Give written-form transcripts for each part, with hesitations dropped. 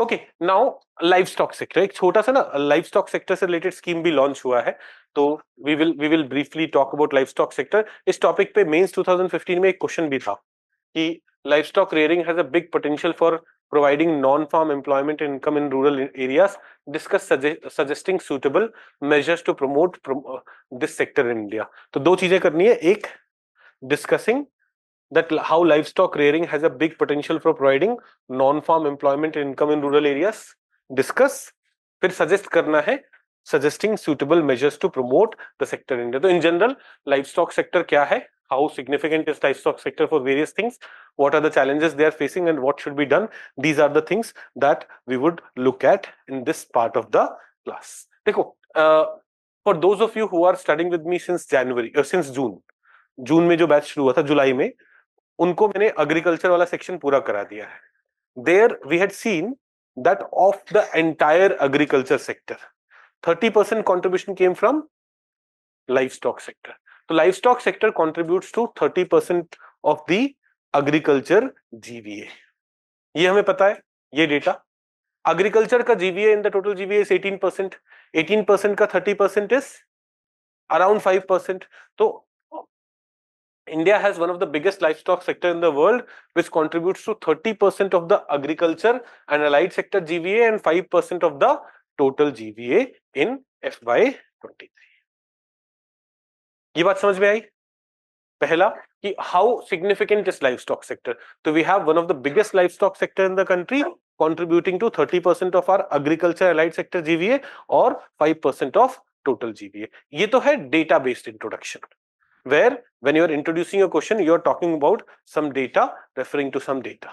Okay, now livestock sector, एक छोटा सा ना लाइवस्टॉक सेक्टर से रिलेटेड स्कीम भी लॉन्च हुआ है, तो we will briefly talk about livestock sector. इस टॉपिक पे मेंस 2015 में एक क्वेश्चन भी था कि livestock rearing has a big potential for providing non farm employment income in rural areas, discuss suggesting suitable measures to promote this sector in India. तो दो चीजें करनी है, एक discussing that how livestock rearing has a big potential for providing non-farm employment income in rural areas. Discuss, फिर suggest करना है suggesting suitable measures to promote the sector in India. तो in general livestock sector क्या है, how significant is livestock sector for various things, what are the challenges they are facing and what should be done. These are the things that we would look at in this part of the class. देखो, for those of you who are studying with me since January or since जून में जो batch शुरू हुआ था जुलाई में, उनको मैंने agriculture वाला सेक्शन पूरा करा दिया है. There we had seen that of the entire agriculture sector 30% contribution came from livestock sector. तो livestock sector contributes to 30% of the agriculture GVA. ये हमें पता है, ये डेटा. एग्रीकल्चर का GVA in the total GVA is 18%. 18% का 30% is around 5%. तो India has one of the biggest livestock sector in the world, which contributes to 30% of the agriculture and allied sector GVA and 5% of the total GVA in FY23. ये बात समझ में आई? पहला कि how significant is livestock sector. तो we have one of the biggest livestock sector in the country, contributing to 30% of our agriculture allied sector GVA or 5% of total GVA. ये तो है data based introduction, where when you are introducing a question, you are talking about some data, referring to some data.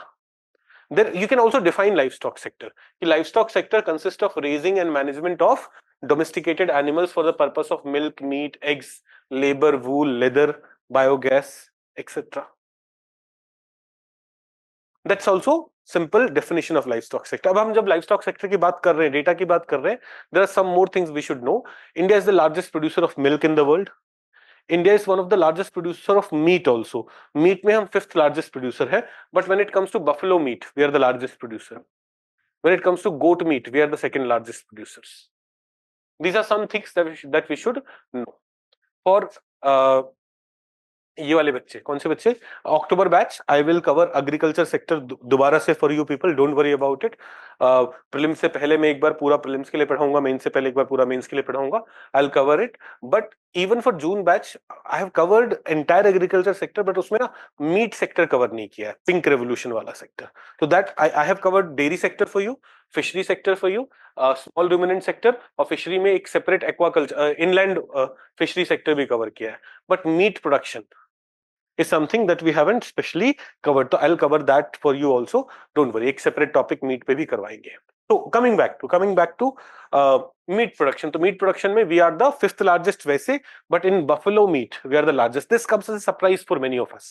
Then you can also define livestock sector. The livestock sector consists of raising and management of domesticated animals for the purpose of milk, meat, eggs, labor, wool, leather, biogas, etc. That's also simple definition of livestock sector. अब हम जब livestock sector की बात कर रहे हैं, data की बात कर रहे हैं, there are some more things we should know. India is the largest producer of milk in the world. India is one of the largest producer of meat also. Meat में हम fifth largest producer है, but when it comes to buffalo meat, we are the largest producer. When it comes to goat meat, we are the second largest producers. These are some things that we should know. For ये वाले बच्चे, कौन से बच्चे? October batch, I will cover agriculture sector दोबारा से for you people, don't worry about it. Prelims से पहले मैं एक बार पूरा प्रीलिम्स के लिए पढ़ाऊंगा, मेंस से पहले एक बार पूरा मेंस के लिए पढ़ाऊंगा. आई will cover it, but even for June batch I have covered entire agriculture sector, but उसमें ना मीट सेक्टर कवर नहीं किया है, पिंक रेवोल्यूशन वाला सेक्टर. तो that I have covered dairy sector for you, fishery sector for you, small ruminant sector, और fishery में एक separate aquaculture inland fishery sector भी कवर किया है. But meat production is something that we haven't specially covered. So I'll cover that for you also. Don't worry, एक separate topic meat पे भी करवाएंगे. So coming back to meat production. तो meat production में we are the fifth largest वैसे, but in buffalo meat we are the largest. This comes as a surprise for many of us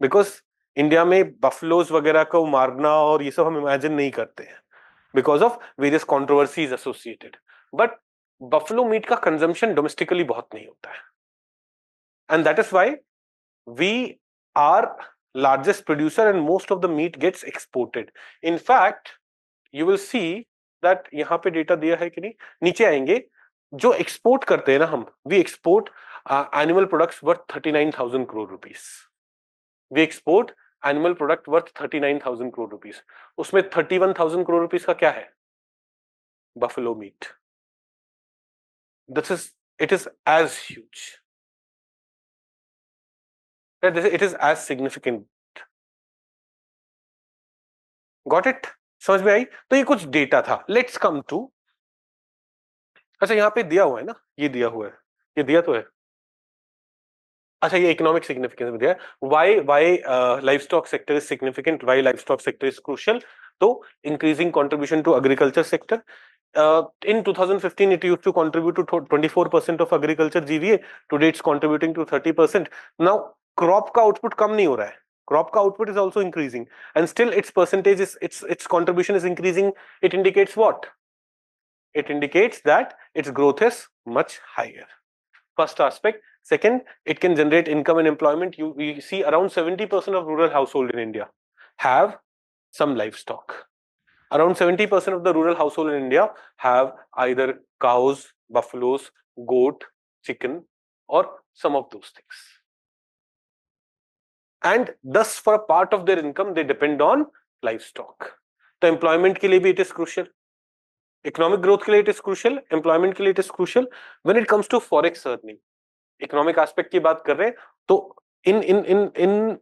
because India में buffaloes वगैरह को मारना और ये सब हम imagine नहीं करते हैं because of various controversies associated. But buffalo meat का consumption domestically बहुत नहीं होता है, and that is why we are largest producer and most of the meat gets exported. In fact, you will see that यहाँ पे data दिया है कि नहीं, नीचे आएंगे. जो एक्सपोर्ट करते हैं ना हम, we export animal products worth 39,000 crore rupees. We export animal product worth 39,000 crore rupees. उसमें 31,000 crore rupees का क्या है? Buffalo meat. It is as huge. It is as significant. Got it? समझ में आई? तो ये कुछ डेटा था. Let's come to, अच्छा यहाँ पे दिया हुआ है ना, ये दिया हुआ है, ये दिया तो है. अच्छा ये इकोनॉमिक सिग्निफिकेंस में दिया है. Why livestock sector is significant? Why livestock sector is crucial? तो increasing contribution to agriculture sector. In 2015 it used to contribute to 24% of agriculture GVA. Today it's contributing to 30%. Now crop का output कम नहीं हो रहा है. Crop का output is also increasing, and still its percentage is its contribution is increasing. It indicates what? It indicates that its growth is much higher. First aspect. Second, it can generate income and employment. We see around 70% of rural household in India have some livestock. Around 70% of the rural household in India have either cows, buffaloes, goat, chicken, or some of those things. And thus, for a part of their income, they depend on livestock. तो employment के लिए भी it is crucial. Economic growth के लिए it is crucial. Employment के लिए it is crucial. When it comes to forex earning, economic aspect की बात कर रहे हैं, तो in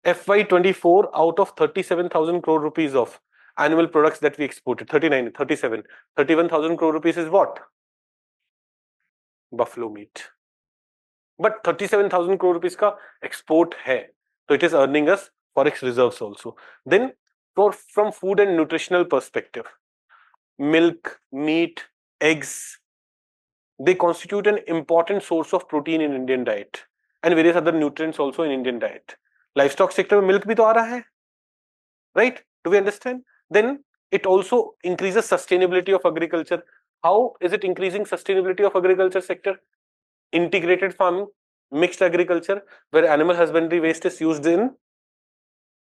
FY24, out of 37,000 crore rupees of annual products that we exported, 39, 37, 31,000 crore rupees is what? Buffalo meat. But 37,000 crore rupees ka export hai. So it is earning us forex reserves also. Then from food and nutritional perspective, milk, meat, eggs, they constitute an important source of protein in Indian diet and various other nutrients also in Indian diet. Livestock sector में milk भी तो आ रहा है, right? Do we understand? Then it also increases sustainability of agriculture. How is it increasing sustainability of agriculture sector? Integrated farming, mixed agriculture, where animal husbandry waste is used in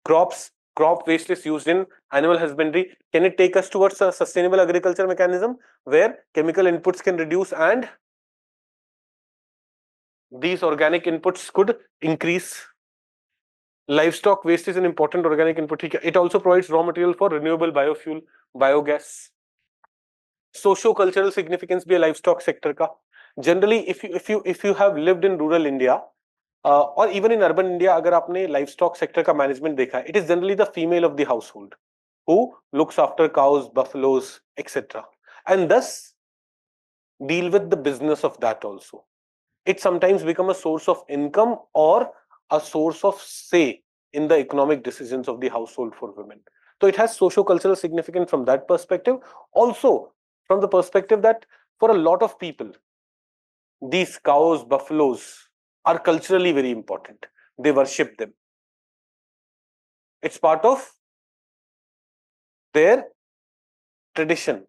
crops, crop waste is used in animal husbandry. Can it take us towards a sustainable agriculture mechanism where chemical inputs can reduce and these organic inputs could increase? Livestock waste is an important organic input. It also provides raw material for renewable biofuel, biogas. Socio-cultural significance भी है livestock sector का. Generally, if you have lived in rural India or even in urban India, अगर आपने livestock sector का management देखा, it is generally the female of the household who looks after cows, buffaloes, etc. and thus deal with the business of that also. It sometimes becomes a source of income or a source of say in the economic decisions of the household for women. So it has socio-cultural significance from that perspective. Also, from the perspective that for a lot of people, these cows, buffaloes are culturally very important. They worship them. It's part of their tradition.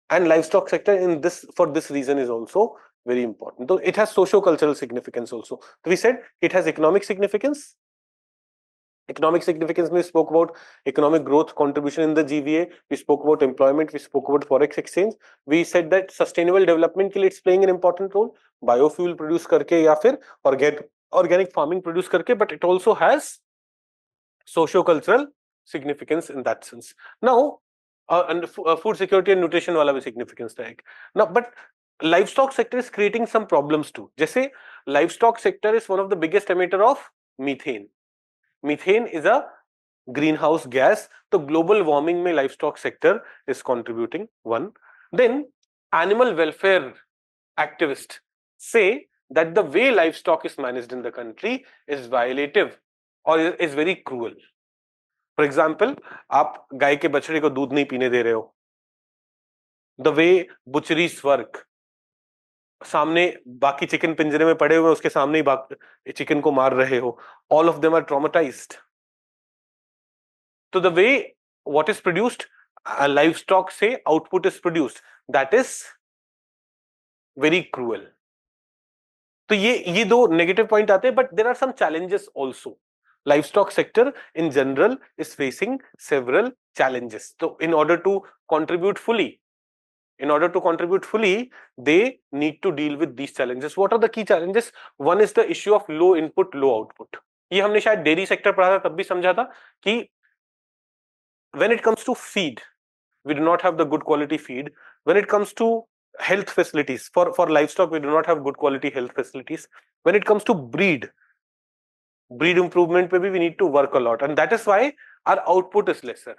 And livestock sector in this, for this reason, is also very important. So it has socio-cultural significance also. So we said it has economic significance. Economic significance, we spoke about economic growth contribution in the GVA. We spoke about employment. We spoke about forex exchange. We said that sustainable development के लिए it's playing an important role. Biofuel produce करके या फिर organic farming produce करके, but it also has socio-cultural significance in that sense. Now, and food security and nutrition वाला भी significance रहेगा. Now, but livestock sector is creating some problems too. जैसे livestock sector is one of the biggest emitter of methane. Methane is a greenhouse gas. So global warming में livestock sector is contributing one. Then animal welfare activists say that the way livestock is managed in the country is violative or is very cruel. For example, आप गाय के बछड़े को दूध नहीं पीने दे रहे हो. The way butcheries work. सामने बाकी चिकन पिंजरे में पड़े हुए उसके सामने ही चिकन को मार रहे हो. All of them are traumatized. So the way what is produced, livestock say output is produced, that is very cruel. तो ये दो negative point आते हैं, but there are some challenges also. Livestock sector in general is facing several challenges. So in order to contribute fully, they need to deal with these challenges. What are the key challenges? One is the issue of low input, low output. ये हमने शायद dairy sector पढ़ा था, तब भी समझा था कि when it comes to feed, we do not have the good quality feed. When it comes to health facilities, for livestock, we do not have good quality health facilities. When it comes to breed improvement पे भी we need to work a lot, and that is why our output is lesser.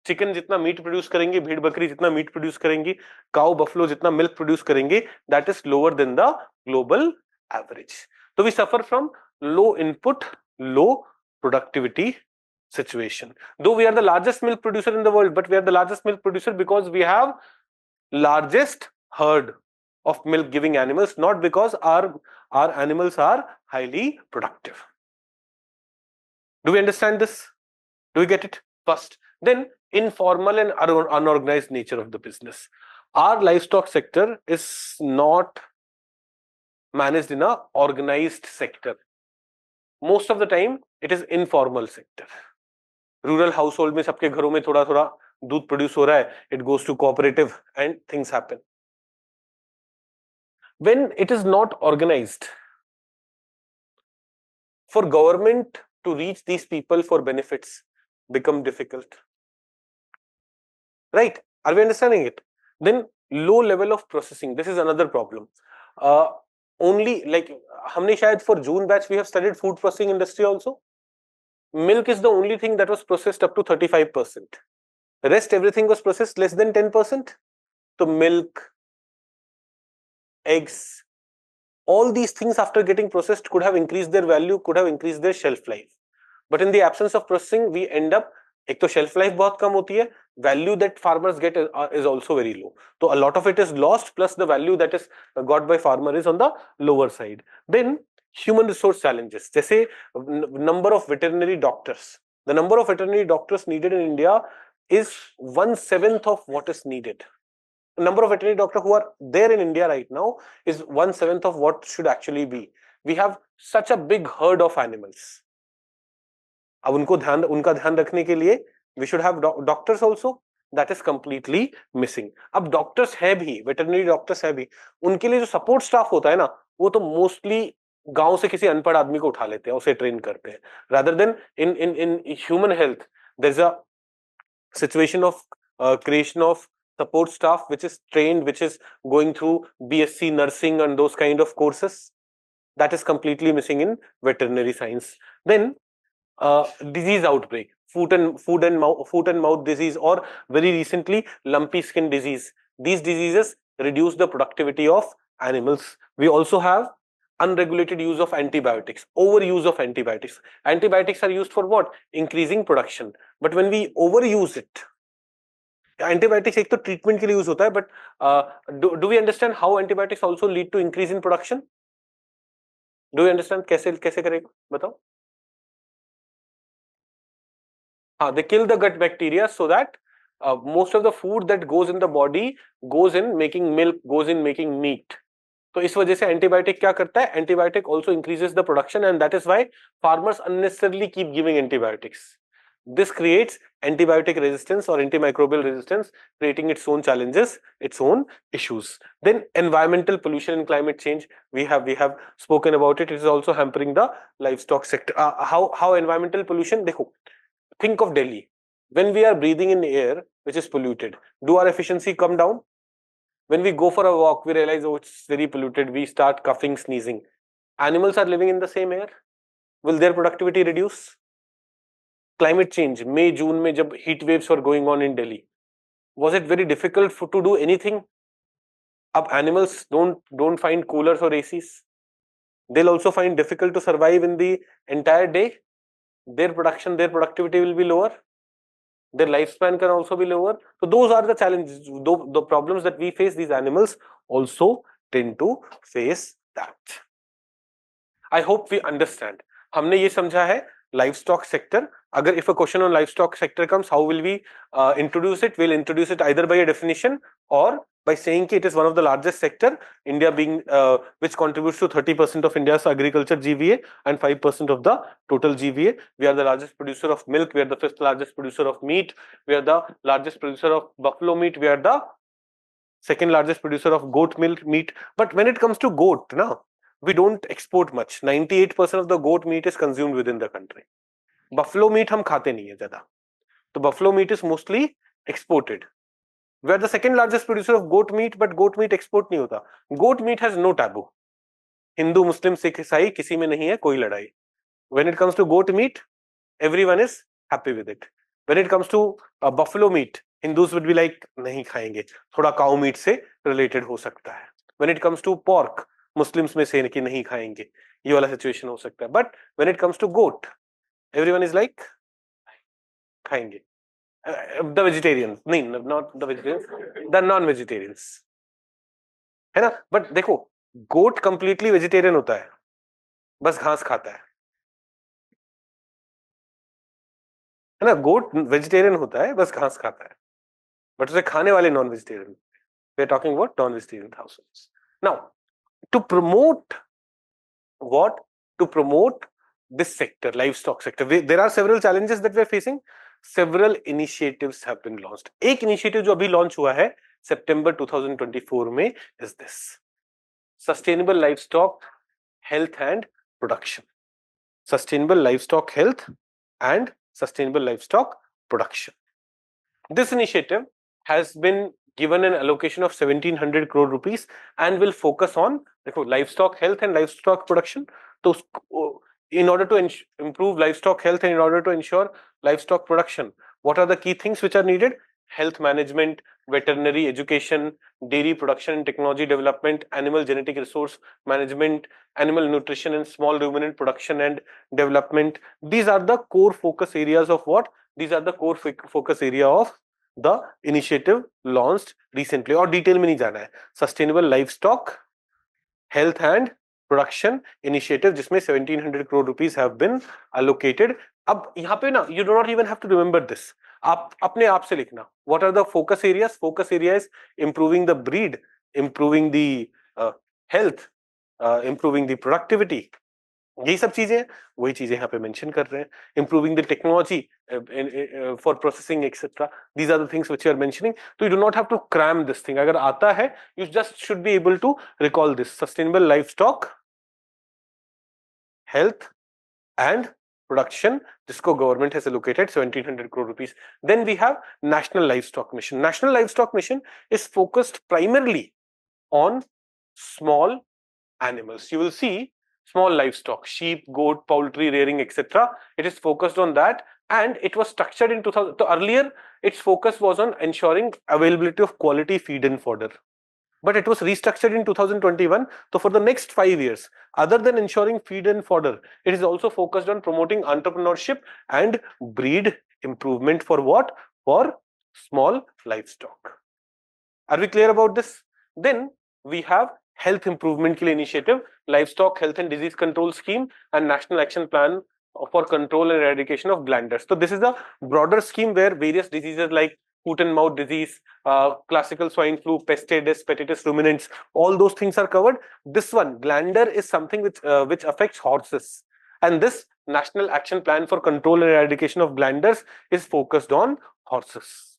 Chicken जितना meet produce करेंगे, भेड़ बकरी जितना meet produce करेंगी, cow buffalo जितना milk produce करेंगे, that is lower than the global average. So we suffer from low input, low productivity situation. Though we are the largest milk producer in the world, but we are the largest milk producer because we have largest herd of milk giving animals, not because our animals are highly productive. Do we understand this? Do we get it? First, then informal and unorganized nature of the business. Our livestock sector is not managed in a organized sector. Most of the time, it is informal sector. Rural house hold में सबके घरों में थोड़ा थोड़ा दूध produce हो रहा है, it goes to cooperative and things happen. When it is not organized, for government to reach these people for benefits become difficult. Right? Are we understanding it? Then low level of processing. This is another problem. Only like हमने शायद for June batch we have studied food processing industry also. Milk is the only thing that was processed up to 35%. Rest everything was processed less than 10%. So milk, eggs, all these things after getting processed could have increased their value, could have increased their shelf life. But in the absence of processing, we end up, एक तो shelf life बहुत कम होती है, value that farmers get is also very low. So a lot of it is lost, plus the value that is got by farmer is on the lower side. Then human resource challenges. जैसे number of veterinary doctors. The number of veterinary doctors needed in India is 1/7 of what is needed. The number of veterinary doctors who are there in India right now is 1/7 of what should actually be. We have such a big herd of animals. अब उनका ध्यान रखने के लिए we should have doctors also. That is completely missing. अब doctors है भी, veterinary doctors है भी, उनके लिए जो support staff होता है ना, वो तो mostly गांव से किसी अनपढ़ आदमी को उठा लेते हैं, उसे ट्रेन करते हैं. Rather than in human health, there's a situation of creation of support staff which is trained, which is going through BSc nursing and those kind of courses. That is completely missing in veterinary science. Then disease outbreak, foot and mouth disease, or very recently lumpy skin disease. These diseases reduce the productivity of animals. We also have unregulated use of antibiotics, overuse of antibiotics. Antibiotics are used for what? Increasing production. But when we overuse it, antibiotics एक तो treatment के लिए use होता है, but do we understand how antibiotics also lead to increase in production? Do you understand कैसे करेगा? बताओ. They kill the gut bacteria so that most of the food that goes in the body goes in making milk, goes in making meat. तो इस वजह से antibiotic क्या करता है? Antibiotic also increases the production, and that is why farmers unnecessarily keep giving antibiotics. This creates antibiotic resistance or antimicrobial resistance, creating its own challenges, its own issues. Then environmental pollution and climate change, we have spoken about it. It is also hampering the livestock sector. How environmental pollution? देखो, think of Delhi. When we are breathing in air which is polluted, do our efficiency come down? When we go for a walk, we realize, oh, it's very polluted. We start coughing, sneezing. Animals are living in the same air. Will their productivity reduce? Climate change. May, June में जब heat waves were going on in Delhi, was it very difficult to do anything? अब animals don't find coolers or ACs. They'll also find difficult to survive in the entire day. Their productivity will be lower. Their lifespan can also be lower. So those are the challenges, the problems that we face. These animals also tend to face that. I hope we understand. हमने ये समझा है livestock sector. अगर if a question on livestock sector comes, how will we introduce it? We'll introduce it either by a definition or by saying that it is one of the largest sector, India being which contributes to 30% of India's agriculture GVA and 5% of the total GVA. We are the largest producer of milk. We are the 5th largest producer of meat. We are the largest producer of buffalo meat. We are the 2nd largest producer of goat milk meat. But when it comes to goat, now we don't export much. 98% of the goat meat is consumed within the country. Buffalo meat हम खाते नहीं है ज़्यादा. So buffalo meat is mostly exported. We are the 2nd largest producer of goat meat, but goat meat export नहीं होता. Goat meat has no taboo. Hindu, Muslim, Sikh, Isai किसी में नहीं है कोई लड़ाई. When it comes to goat meat, everyone is happy with it. When it comes to buffalo meat, Hindus would be like नहीं खाएंगे. थोड़ा cow meat से related हो सकता है. When it comes to pork, Muslims में से कि नहीं खाएंगे. ये वाला situation हो सकता है. But when it comes to goat, everyone is like खाएंगे. The vegetarians, नहीं, not the vegetarians, the non-vegetarians, है ना? But देखो, goat completely vegetarian होता है, बस घास खाता है ना? Goat vegetarian होता है, बस घास खाता है, but उसे खाने वाले non-vegetarian. We are talking about non-vegetarian households. Now, to promote what? To promote this sector, livestock sector, there are several challenges that we are facing. several initiatives have been launched. एक initiative जो अभी launch हुआ है September 2024 में is this sustainable livestock health and production. Sustainable livestock health and sustainable livestock production. This initiative has been given an allocation of 1700 crore rupees and will focus on livestock health and livestock production. So in order to improve livestock health and in order to ensure livestock production, what are the key things which are needed? Health management, veterinary education, dairy production and technology development, animal genetic resource management, animal nutrition and small ruminant production and development. These are the core focus areas of what? These are the core focus area of the initiative launched recently. और detail में नहीं जाना है. Sustainable livestock health and production initiative जिसमें 1700 crore rupees have been allocated. अब यहाँ पे ना you do not even have to remember this. आप अपने आप से लिखना. What are the focus areas? Focus area is improving the breed, improving the health, improving the productivity. यही सब चीजें वही चीजें यहाँ पे मेंशन कर रहे हैं. Improving the technology for processing etc. These are the things which you are mentioning. So you do not have to cram this thing. अगर आता है you just should be able to recall this. Sustainable livestock health and production जिसको government has allocated 1700 crore rupees. Then we have National Livestock Mission. National Livestock Mission is focused primarily on small animals. You will see small livestock, sheep, goat, poultry rearing, etc. It is focused on that, and it was structured in 2000. So earlier, its focus was on ensuring availability of quality feed and fodder. But it was restructured in 2021. So for the next 5 years, other than ensuring feed and fodder, it is also focused on promoting entrepreneurship and breed improvement for what? For small livestock. Are we clear about this? Then we have health improvement initiative, livestock health and disease control scheme, and national action plan for control and eradication of glanders. So this is a broader scheme where various diseases like foot and mouth disease, classical swine flu, pestitis, petitis ruminants, all those things are covered. This one, glander, is something which affects horses, and this national action plan for control and eradication of glanders is focused on horses.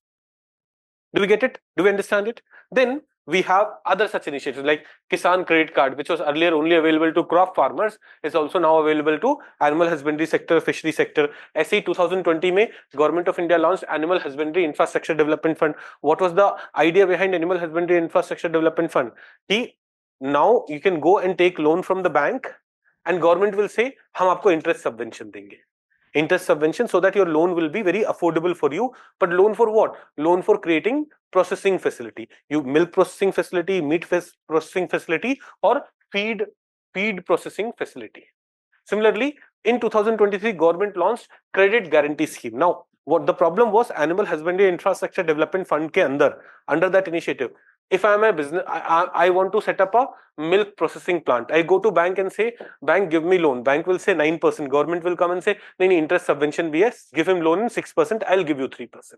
Do we get it? Do we understand it? Then we have other such initiatives like Kisan Credit Card, which was earlier only available to crop farmers, is also now available to animal husbandry sector, fishery sector. ऐसे 2020 में Government of India launched Animal Husbandry Infrastructure Development Fund. What was the idea behind Animal Husbandry Infrastructure Development Fund? Now you can go and take loan from the bank, and government will say हम आपको interest subvention देंगे. Interest subvention so that your loan will be very affordable for you. But loan for what? Loan for creating processing facility. You milk processing facility, meat processing facility, or feed processing facility. Similarly, in 2023, government launched credit guarantee scheme. Now, what the problem was, Animal Husbandry Infrastructure Development Fund ke under that initiative, if I am a business, I want to set up a milk processing plant. I go to bank and say, bank, give me loan. Bank will say 9%. Government will come and say, no, interest subvention BS, give him loan in 6%, I'll give you 3%.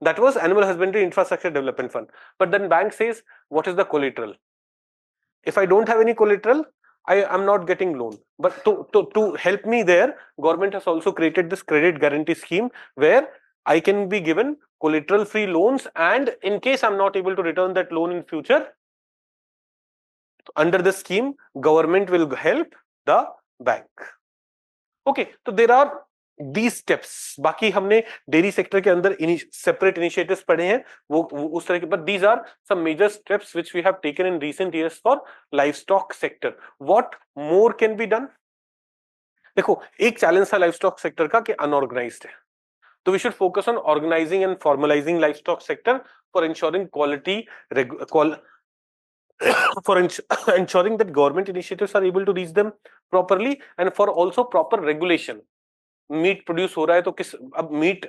That was Animal Husbandry Infrastructure Development Fund. But then bank says, what is the collateral? If I don't have any collateral, I am not getting loan. But to help me there, government has also created this credit guarantee scheme where I can be given collateral free loans, and in case I'm not able to return that loan in future, under this scheme, government will help the bank. Okay, so there are these steps. बाकी हमने dairy sector के अंदर separate initiatives पढ़े हैं, वो उस तरह के, but these are some major steps which we have taken in recent years for livestock sector. What more can be done? देखो, एक चैलेंज था लाइवस्टॉक सेक्टर का कि अनऑर्गेनाइज्ड है. So we should focus on organizing and formalizing livestock sector for ensuring quality, for ensuring that government initiatives are able to reach them properly, and for also proper regulation. Meat produce हो रहा है तो किस अब meat,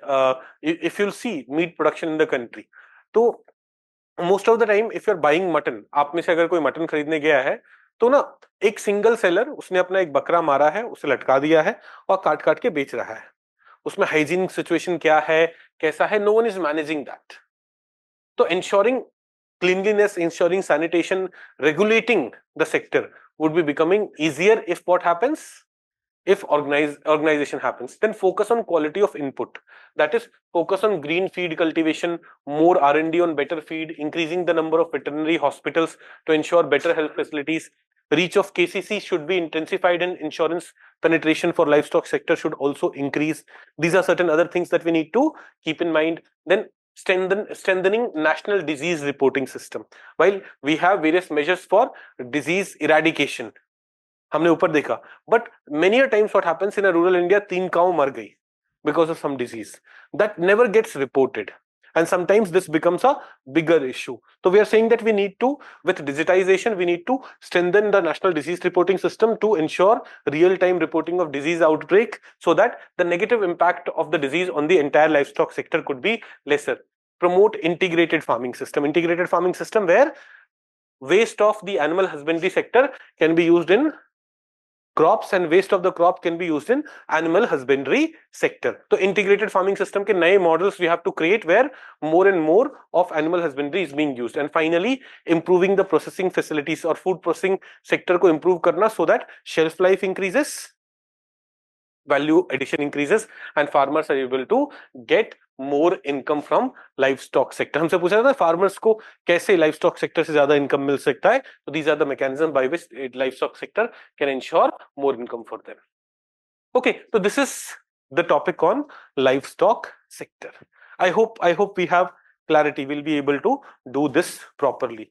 if you'll see meat production in the country, तो most of the time if you're buying mutton, आप में से अगर कोई मटन खरीदने गया है तो ना एक सिंगल सेलर उसने अपना एक बकरा मारा है, उसे लटका दिया है और काट काट के बेच रहा है. उसमें हाइजीन सिचुएशन क्या है, कैसा है, no one is managing that. तो ensuring cleanliness, ensuring sanitation, regulating the sector would be becoming easier if what happens? if organization happens, then focus on quality of input. That is, focus on green feed cultivation, more R&D on better feed, increasing the number of veterinary hospitals to ensure better health facilities. Reach of KCC should be intensified, and insurance penetration for livestock sector should also increase. These are certain other things that we need to keep in mind. Then strengthening national disease reporting system. While we have various measures for disease eradication, हमने ऊपर देखा, but many a times what happens in a rural India, 3 cow मर गई because of some disease that never gets reported, and sometimes this becomes a bigger issue. So we are saying that we need to, with digitization, we need to strengthen the national disease reporting system to ensure real-time reporting of disease outbreak, so that the negative impact of the disease on the entire livestock sector could be lesser. Promote integrated farming system where waste of the animal husbandry sector can be used in crops and waste of the crop can be used in animal husbandry sector. So integrated farming system के नए models we have to create where more and more of animal husbandry is being used. And finally, improving the processing facilities or food processing sector को improve करना so that shelf life increases, value addition increases, and farmers are able to get more income from livestock sector. हमसे पूछा था farmers को कैसे livestock sector से ज्यादा income मिल सकता है. So these are the mechanisms by which livestock sector can ensure more income for them. Okay, so this is the topic on livestock sector. I hope we have clarity. We'll be able to do this properly.